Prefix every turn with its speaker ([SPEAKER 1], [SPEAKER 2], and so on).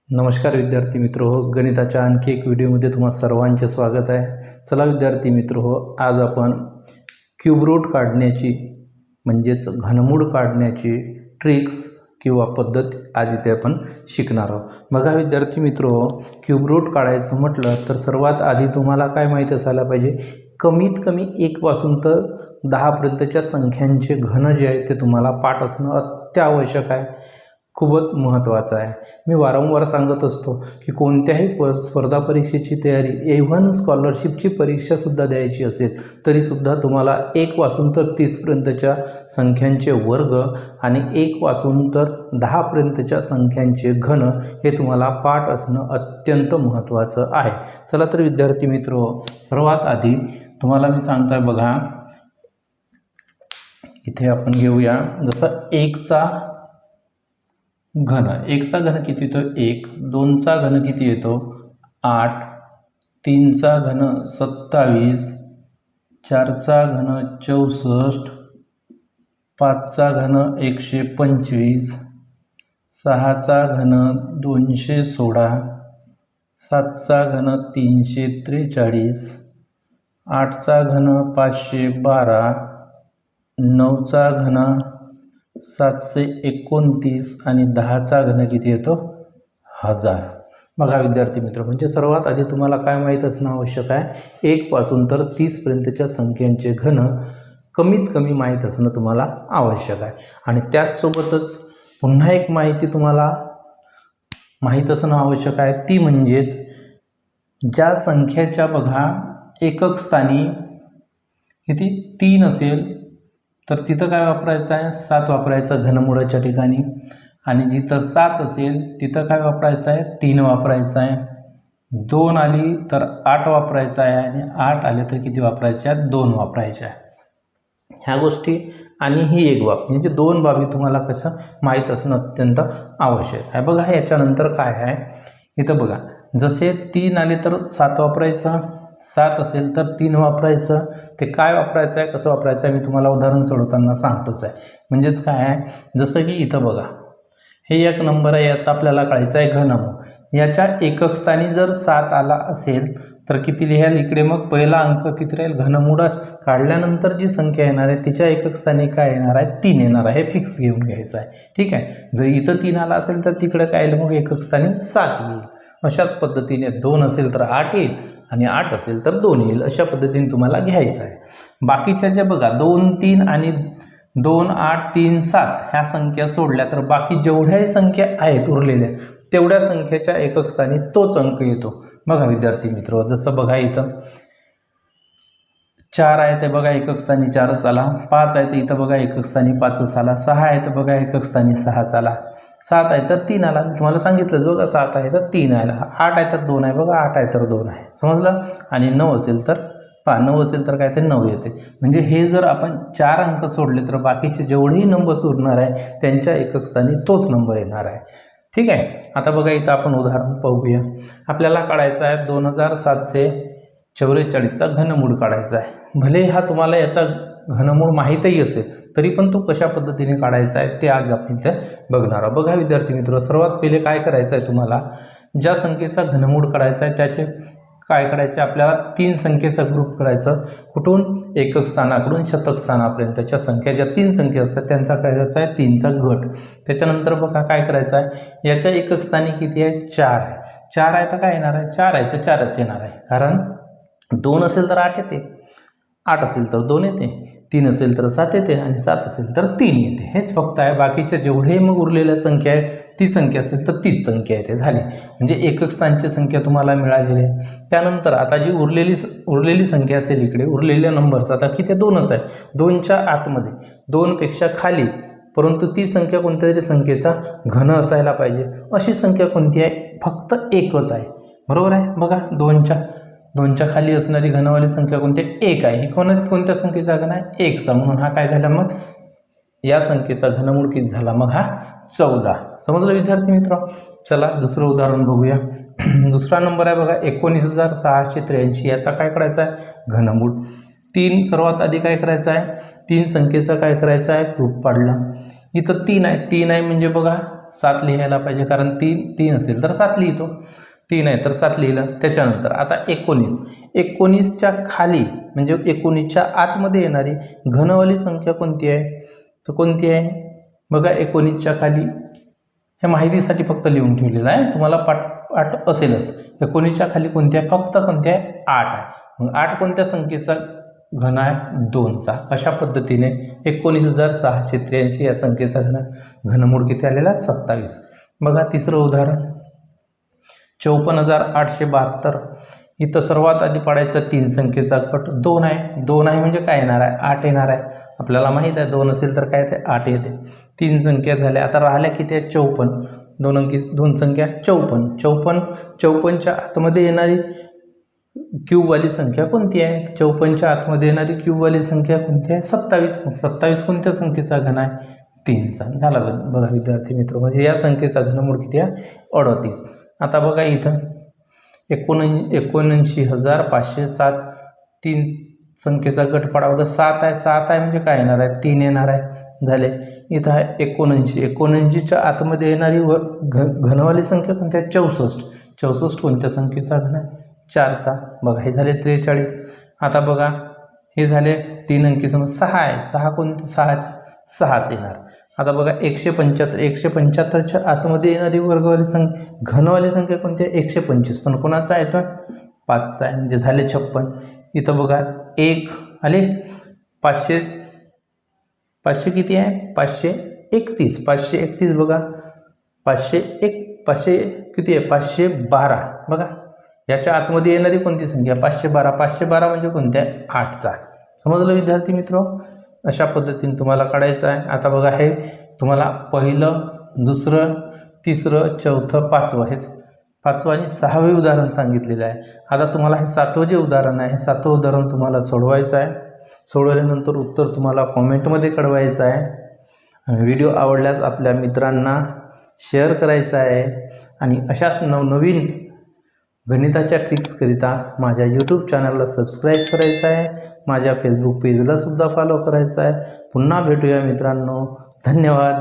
[SPEAKER 1] नमस्कार विद्यार्थी मित्र हो, गणिताच्या आणखी एक व्हिडिओमध्ये तुम्हा सर्वांचे स्वागत आहे. चला विद्यार्थी मित्र हो, आज आपण क्यूब रूट काढण्याची म्हणजेच घनमूळ काढण्याची ट्रिक्स किंवा पद्धत आज इथे आपण शिकणार आहोत. बघा विद्यार्थी मित्र हो, क्यूब रूट काढायचं म्हटलं तर सर्वात आधी तुम्हाला काय माहीत असायला पाहिजे, कमीत कमी 1 पासून तर 10 पर्यंतच्या संख्यांचे घन जे आहे ते तुम्हाला पाठ असणं अत्यावश्यक आहे, खूपच महत्त्वाचं आहे. मी वारंवार सांगत असतो की कोणत्याही स्पर्धा परीक्षेची तयारी, इव्हन स्कॉलरशिपची परीक्षासुद्धा द्यायची असेल तरीसुद्धा तुम्हाला 1 पासून तर 30 पर्यंतच्या संख्यांचे वर्ग आणि 1 पासून तर 10 पर्यंतच्या संख्यांचे घन हे तुम्हाला पाठ असणं अत्यंत महत्त्वाचं आहे. चला तर विद्यार्थी मित्र, सर्वात आधी तुम्हाला मी सांगतोय बघा, इथे आपण घेऊया जसं 1चा घन. 1चा घन किती येतो 1, 2चा घन किती येतो 8, 3चा घन 27, 4चा घन 64, 5चा घन 125, 6चा घन 216, 7चा घन 343, 8चा घन 512, 9चा घन 729 आणि 10चा घन किती येतो 1000. बघा विद्यार्थी मित्र, म्हणजे सर्वात आधी तुम्हाला काय माहीत असणं आवश्यक आहे, 1 पासून तर 30 पर्यंतच्या संख्यांचे घन कमीत कमी माहीत असणं तुम्हाला आवश्यक आहे. आणि त्याचसोबतच पुन्हा एक माहिती तुम्हाला माहीत असणं आवश्यक आहे, ती म्हणजेच ज्या संख्येच्या बघा एकक स्थानी किती 3 असेल तर तिथं काय वापरायचं आहे 7 वापरायचं घनमुळाच्या ठिकाणी, आणि जिथं 7 असेल तिथं काय वापरायचं आहे 3 वापरायचं आहे. 2 आली तर 8 वापरायचं आहे, आणि 8 आले तर किती वापरायच्या 2 वापरायच्या आहे. ह्या गोष्टी आणि ही एक बाब म्हणजे 2 बाबी तुम्हाला कसं माहीत असणं अत्यंत आवश्यक आहे. बघा याच्यानंतर काय आहे, इथं बघा जसे 3 आले तर 7 वापरायचं, 7 असेल तर 3 वापरायचं. ते काय वापरायचं आहे कसं वापरायचं आहे मी तुम्हाला उदाहरण सोडवताना सांगतोच आहे. म्हणजेच काय आहे, जसं की इथं बघा हे एक नंबर आहे, याचा आपल्याला काढायचं आहे घनमूळ. याच्या एकक स्थानी जर 7 आला असेल तर किती लिहाल इकडे, मग पहिला अंक किती राहील घनमूळ काढल्यानंतर जी संख्या येणार आहे तिच्या एकक स्थानी काय येणार आहे 3 येणार आहे. हे फिक्स घेऊन घ्यायचं आहे, ठीक आहे. जर इथं 3 आला असेल तर तिकडे काय येईल मग एकक स्थानी 7 येईल. अशाच पद्धतीने 2 असेल तर 8 येईल, आणि 8 असेल तर 2 येईल. अशा पद्धतीने तुम्हाला घ्यायचं आहे. बाकीच्या ज्या बघा 2, 3 आणि 2, 8, 3, 7 ह्या संख्या सोडल्या तर बाकी जेवढ्याही संख्या आहेत उरलेल्या तेवढ्या संख्येच्या एकक स्थानी तोच अंक येतो. बघा विद्यार्थी मित्र, जसं बघा इथं 4 आहे ते बघा एकक स्थानी 4च आला, 5 आहे तर इथं बघा एकक स्थानी 5च आला, 6 आहे तर बघा एकक स्थानी 6च आला, 7 आहे तर 3 आला. मी तुम्हाला सांगितलंच बघा 7 आहे तर 3 आला, 8 आहे तर 2 आहे बघा, 8 आहे तर 2 आहे, समजलं. आणि 9 असेल तर 9 असेल तर काय ते 9 येते. म्हणजे हे जर आपण 4 अंक सोडले तर बाकीचे जेवढेही नंबर उरणार आहे त्यांच्या एकक स्थानी तोच नंबर येणार आहे, ठीक आहे. आता बघा इथं आपण उदाहरण पाहूया. आपल्याला काढायचं आहे 2744चा घनमूळ काढायचा आहे. भले हा तुम्हाला याचा घनमूळ माहीतही असेल तरी पण तो कशा पद्धतीने काढायचा आहे ते आज आपण इथे बघणार आहोत. बघा विद्यार्थी मित्र, सर्वात पहिले काय करायचं आहे, तुम्हाला ज्या संख्येचा घनमूळ काढायचा आहे त्याचे काय करायचे, आपल्याला 3 संख्येचा ग्रुप करायचं. कुठून एकक स्थानाकडून शतक स्थानापर्यंतच्या संख्या ज्या 3 संख्या असतात त्यांचा काय करायचा आहे 3चा गट. त्याच्यानंतर बघा काय करायचं आहे, याच्या एकक स्थानी किती आहे 4 आहे. 4 आहे तर काय येणार आहे 4 आहे तर 4च येणार आहे, कारण 2 असेल तर 8 येते, 8 असेल तर 2 येते, 3 असेल तर 7 येते, आणि 7 असेल तर 3 येते. हेच फक्त आहे. बाकीच्या जेवढे मग उरलेल्या संख्या आहे ती संख्या असेल तर तीच संख्या येते. झाली म्हणजे एकक स्थानची संख्या तुम्हाला मिळालेली आहे. त्यानंतर आता जी उरलेली संख्या असेल इकडे उरलेल्या नंबर्स आता किती 2च आहे, 2च्या आतमध्ये 2पेक्षा खाली परंतु ती संख्या कोणत्या तरी संख्येचा घन असायला पाहिजे. अशी संख्या कोणती आहे, फक्त एकच आहे, बरोबर आहे. बघा 2च्या खाली असणारी घनवाली संख्या कोणती 1 आहे. ही कोणत्या संख्येचा घन आहे 1चा, म्हणून हा काय झाला मग या संख्येचा घनमूळ किती झाला मग हा 14. समजलं विद्यार्थी मित्र. चला दुसरं उदाहरण बघूया. दुसरा नंबर आहे बघा 19683. याचा काय करायचा आहे घनमूळ. 3 सर्वात आधी काय करायचं आहे 3 संख्येचा काय करायचा आहे ग्रुप पाडला. इथं 3 आहे, 3 आहे म्हणजे बघा 7 लिहायला पाहिजे, कारण 3 असेल तर 7 लिहितो, 3 आहे तर 7 लिहिलं. त्याच्यानंतर आता 19च्या खाली म्हणजे 19च्या आतमध्ये येणारी घनवाली संख्या कोणती आहे, तर कोणती आहे बघा. 19च्या खाली हे माहितीसाठी फक्त लिहून ठेवलेलं आहे, तुम्हाला पाठ असेलच. 19च्या खाली कोणती आहे, फक्त कोणती आहे, 8 आहे. मग 8 कोणत्या संख्येचा घन आहे, 2चा. अशा पद्धतीने 19,683 या संख्येचा घनमूळ किती आलेला, 27. बघा तिसरं उदाहरण 54,872. इथं सर्वात आधी पाडायचा 3 संख्येचा गट 2 आहे. 2 आहे म्हणजे काय येणार आहे, 8 येणार आहे. आपल्याला माहीत आहे 2 असेल तर काय येते, 8 येते. 3 संख्या झाल्या. आता राहिल्या किती आहे, 54. 2 संख्या 54. 54च्या आतमध्ये येणारी क्यूबवाली संख्या कोणती आहे, 54च्या आतमध्ये येणारी क्यूबवाली संख्या कोणती आहे, 27. मग 27 कोणत्या संख्येचा घन आहे, 3चा. झाला बघा विद्यार्थी मित्र, म्हणजे या संख्येचा घनमूळ किती आहे, 38. आता बघा इथं 79,507 3 संख्येचा गट पाडावा तर 7 आहे. 7 आहे म्हणजे काय येणार आहे, 3 येणार आहे. झाले. इथं आहे 79च्या आतमध्ये येणारी घनवाली संख्या कोणती आहे, 64 कोणत्या संख्येचा घन आहे, 4चा. बघा हे झाले 43. आता बघा हे झाले 3 अंकी समज 6 आहे. 6 कोणते, 6च येणार. आता बघा 175च्या आतमध्ये येणारी घनवाली संख्या कोणती आहे, 125. पण कोणाचा आहे, तर 5चा आहे. म्हणजे झाले 56. इथं बघा 1 आले. 500 किती आहे, 531. 531 बघा 500 किती आहे, 512. बघा याच्या आतमध्ये येणारी कोणती संख्या, 512. 512 म्हणजे कोणत्या, 8चा. समजलं विद्यार्थी मित्र. अशा पद्धतीने तुम्हाला काढायचं आहे. आता बघा हे तुम्हाला पहिलं, दुसरं, तिसरं, चौथं, 5वं हे 5वं आणि 6वे उदाहरण सांगितलेलं आहे. आता तुम्हाला हे 7वं जे उदाहरण आहे, 7वं उदाहरण तुम्हाला सोडवायचं आहे. सोडवल्यानंतर उत्तर तुम्हाला कॉमेंटमध्ये कळवायचं आहे. व्हिडिओ आवडल्यास आपल्या मित्रांना शेअर करायचा आहे. आणि अशाच नवनवीन गणिताच्या ट्रिक्सकरिता माझ्या यूट्यूब चॅनलला सबस्क्राईब करायचं आहे. माझ्या फेसबुक पेजला सुद्धा फॉलो करायचं आहे. पुन्हा भेटूया मित्रांनो. धन्यवाद.